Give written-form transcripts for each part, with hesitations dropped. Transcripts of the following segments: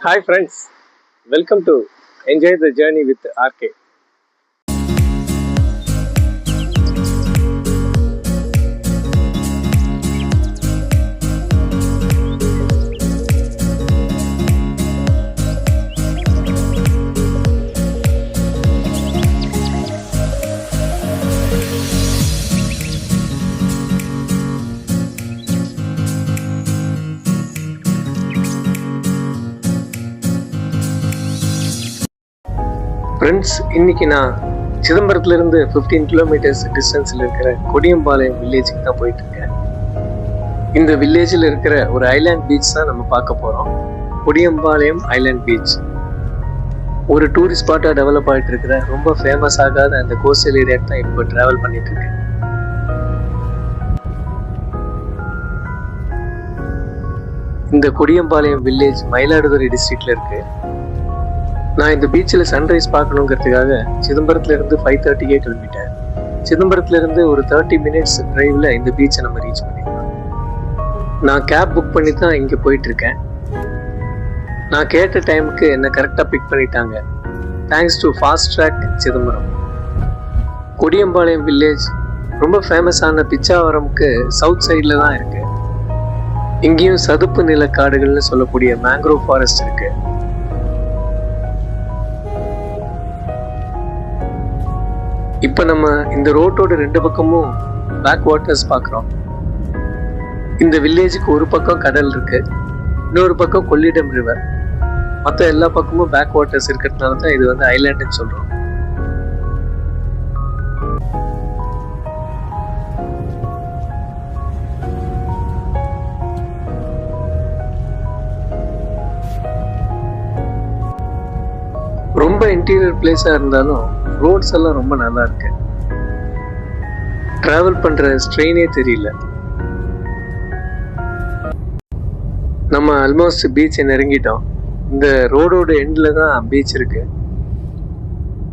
Hi friends, welcome to Enjoy the Journey with RK. Friends, இன்னைக்கு நான் சிதம்பரத்துலேருந்து 15 kilometres டிஸ்டன்ஸில் இருக்கிற கொடியம்பாளையம் வில்லேஜுக்கு தான் போயிட்டு இருக்கேன். இந்த வில்லேஜில் இருக்கிற ஒரு ஐலாண்ட் பீச் தான் நம்ம பார்க்க போகிறோம். கொடியம்பாளையம் ஐலாண்ட் பீச் ஒரு டூரிஸ்ட் ஸ்பாட்டாக டெவலப் ஆகிட்டு இருக்கிற ரொம்ப ஃபேமஸ் ஆகாத அந்த கோஸ்டல் ஏரியாவுக்கு தான் இப்போ ட்ராவல் பண்ணிட்டு இருக்கேன். இந்த கொடியம்பாளையம் வில்லேஜ் மயிலாடுதுறை டிஸ்ட்ரிக்ட்ல இருக்கு. நான் இந்த பீச்சில் சன்ரைஸ் பார்க்கணுங்கிறதுக்காக சிதம்பரத்துலேருந்து 5:30 கிளம்பிட்டேன். சிதம்பரத்துலேருந்து ஒரு 30 மினிட்ஸ் டிரைவில் இந்த பீச்சை நம்ம ரீச் பண்ணிடலாம். நான் கேப் புக் பண்ணி தான் இங்கே போயிட்டு இருக்கேன். நான் கேட்ட டைமுக்கு என்னை கரெக்டாக பிக் பண்ணிட்டாங்க. Thanks to fast track Chidambaram. Kodiyampalayam village ரொம்ப ஃபேமஸான பிச்சாவரம்க்கு சவுத் சைடில் தான் இருக்கு. இங்கேயும் சதுப்பு நில காடுகள்னு சொல்லக்கூடிய மேங்க்ரோவ் ஃபாரஸ்ட் இருக்கு. இப்போ நம்ம இந்த ரோட்டோட 2 பக்கமும் பேக் வாட்டர்ஸ் பார்க்குறோம். இந்த வில்லேஜுக்கு ஒரு பக்கம் கடல் இருக்கு, இன்னொரு பக்கம் கொள்ளிடம் ரிவர். மற்ற எல்லா பக்கமும் பேக் வாட்டர்ஸ் இருக்கிறதுனால தான் இது வந்து ஐலாண்டுன்னு சொல்றோம். ரொம்ப இன்டீரியர் பிளேஸா இருந்தாலும் ரோட்ஸ் எல்லாம் ரொம்ப நல்லா இருக்கு. டிராவல் பண்ற ஸ்ட்ரெயினே தெரியல. நம்ம ஆல்மோஸ்ட் பீச் நெருங்கிட்டோம். இந்த ரோடோட எண்ட்ல தான் பீச் இருக்கு.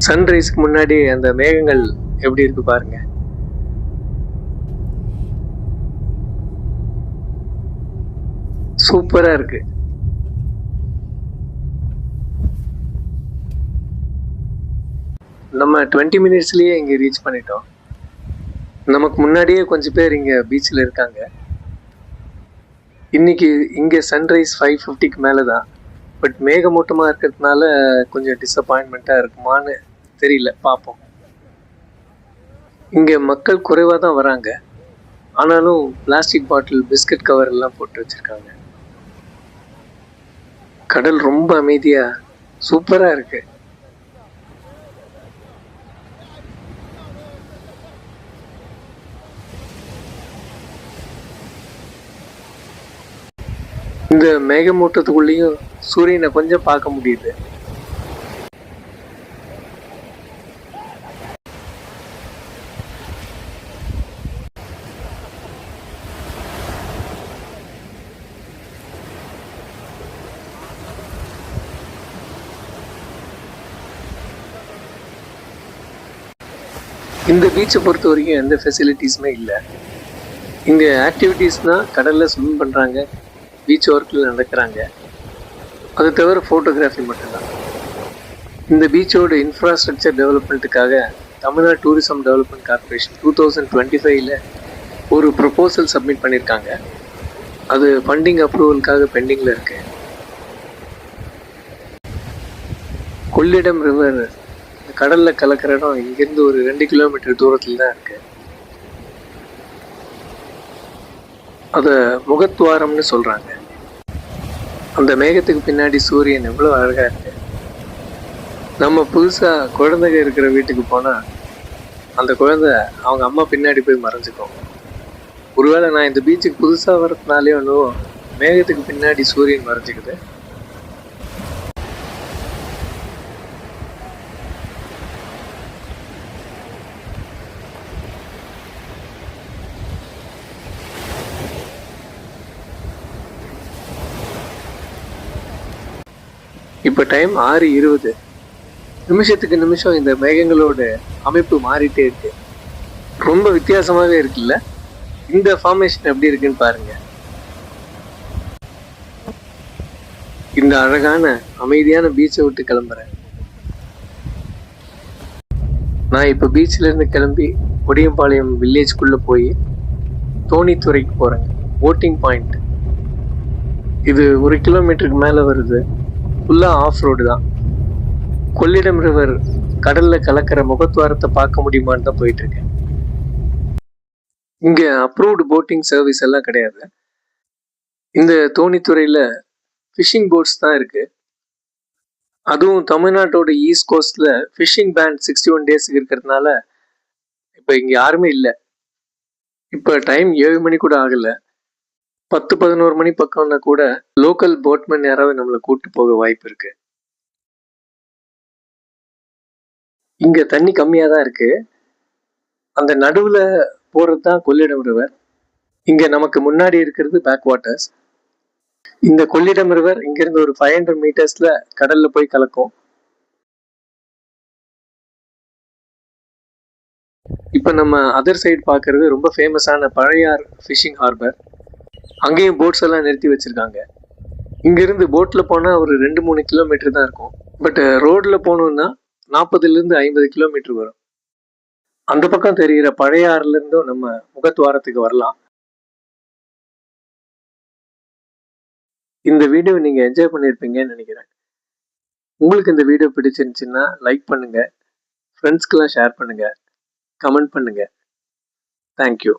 சன்ரைஸ்க்கு முன்னாடி அந்த மேகங்கள் எப்படி இருக்கு பாருங்க. சூப்பரா இருக்கு. நம்ம 20 மினிட்ஸ்லயே இங்கே ரீச் பண்ணிட்டோம். நமக்கு முன்னாடியே கொஞ்சம் பேர் இங்கே பீச்சில் இருக்காங்க. இன்னைக்கு இங்கே சன்ரைஸ் 5:50க்கு மேலே தான். பட் மேகமூட்டமாக இருக்கிறதுனால கொஞ்சம் டிஸப்பாயின்மெண்ட்டாக இருக்குமான்னு தெரியல, பார்ப்போம். இங்கே மக்கள் குறைவாக தான் வராங்க. ஆனாலும் பிளாஸ்டிக் பாட்டில், பிஸ்கட் கவர் எல்லாம் போட்டு வச்சுருக்காங்க. கடல் ரொம்ப அமைதியாக சூப்பராக இருக்கு. இந்த மேகமூட்டத்துக்குள்ளேயும் சூரியனை கொஞ்சம் பார்க்க முடியுது. இந்த பீச்சை பொறுத்த வரைக்கும் எந்த ஃபெசிலிட்டிஸுமே இல்லை. இங்கே ஆக்டிவிட்டீஸ்னால் கடலில் ஸ்விம் பண்ணுறாங்க, பீச் ஒர்க்கில் நடக்கிறாங்க. அது தவிர ஃபோட்டோகிராஃபி மட்டும்தான். இந்த பீச்சோட இன்ஃப்ராஸ்ட்ரக்சர் டெவலப்மெண்ட்டுக்காக தமிழ்நாடு டூரிசம் டெவலப்மெண்ட் கார்பரேஷன் 2025 ஒரு ப்ரொபோசல் சப்மிட் பண்ணியிருக்காங்க. அது ஃபண்டிங் அப்ரூவலுக்காக பெண்டிங்கில் இருக்கு. கொள்ளிடம் ரிவர் கடலில் கலக்கிற இடம் இங்கேருந்து ஒரு 2 கிலோமீட்டர் தூரத்தில் தான் இருக்கு. அதை முகத்துவாரம்னு சொல்றாங்க. அந்த மேகத்துக்கு பின்னாடி சூரியன் எவ்வளோ அழகா இருக்கு. நம்ம புதுசா குழந்தைங்க இருக்கிற வீட்டுக்கு போனா அந்த குழந்தை அவங்க அம்மா பின்னாடி போய் மறைஞ்சுக்கும். ஒருவேளை நான் இந்த பீச்சுக்கு புதுசா வர்றதுனாலே ஒன்றும் மேகத்துக்கு பின்னாடி சூரியன் மறைஞ்சிக்குது. இப்போ டைம் 6:20. நிமிஷத்துக்கு நிமிஷம் இந்த மேகங்களோட அமைப்பு மாறிட்டே இருக்கு. ரொம்ப வித்தியாசமாகவே இருக்குல்ல. இந்த ஃபார்மேஷன் எப்படி இருக்குன்னு பாருங்க. இந்த இந்த அழகான அமைதியான பீச்சை விட்டு கிளம்புறேன். நான் இப்போ பீச்சில் இருந்து கிளம்பி கொடியம்பாளையம் வில்லேஜ்குள்ளே போய் தோணித்துறைக்கு போகிறேங்க. போட்டிங் பாயிண்ட் இது 1 கிலோமீட்டருக்கு மேலே வருது. ஃபுல்லாக ஆஃப் ரோடு தான். கொள்ளிடம் ரிவர் கடலில் கலக்கிற முகத்துவாரத்தை பார்க்க முடியுமான்னு தான் போயிட்டுருக்கேன். இங்கே அப்ரூவ்டு போட்டிங் சர்வீஸ் எல்லாம் கிடையாது. இந்த தோணித்துறையில் ஃபிஷிங் போட்ஸ் தான் இருக்குது. அதுவும் தமிழ்நாட்டோட ஈஸ்ட் கோஸ்ட்ல ஃபிஷிங் பேன் 61 டேஸ்க்கு இருக்கிறதுனால இப்போ இங்கே யாருமே இல்லை. இப்போ டைம் 7 மணி கூட ஆகலை. 10-11 மணி பக்கம்னா கூட லோக்கல் போட்மேன் யாராவது நம்மளை கூப்பிட்டு போக வாய்ப்பு இருக்கு. இங்க தண்ணி கம்மியாக தான் இருக்கு. அந்த நடுவில் போகிறது தான் கொள்ளிடம் ரிவர். இங்கே நமக்கு முன்னாடி இருக்கிறது பேக் வாட்டர்ஸ். இந்த கொள்ளிடம் ரிவர் இங்கிருந்து ஒரு 500 மீட்டர்ஸ்ல கடல்ல போய் கலக்கும். இப்போ நம்ம அதர் சைடு பார்க்கறது ரொம்ப ஃபேமஸான பழையார் ஃபிஷிங் ஹார்பர். அங்கேயும் போட்ஸ் எல்லாம் நிறுத்தி வச்சிருக்காங்க. இங்கிருந்து போட்டில் போனால் ஒரு 2-3 கிலோமீட்டர் தான் இருக்கும். பட் ரோடில் போகணுன்னா 40-50 கிலோமீட்டர் வரும். அந்த பக்கம் தெரிகிற பழையாறுல இருந்தும் நம்ம முகத்துவாரத்துக்கு வரலாம். இந்த வீடியோ நீங்கள் என்ஜாய் பண்ணியிருப்பீங்கன்னு நினைக்கிறேன். உங்களுக்கு இந்த வீடியோ பிடிச்சிருந்துச்சுன்னா லைக் பண்ணுங்கள், ஃப்ரெண்ட்ஸ்க்கெல்லாம் ஷேர் பண்ணுங்கள், கமெண்ட் பண்ணுங்கள். தேங்க்யூ.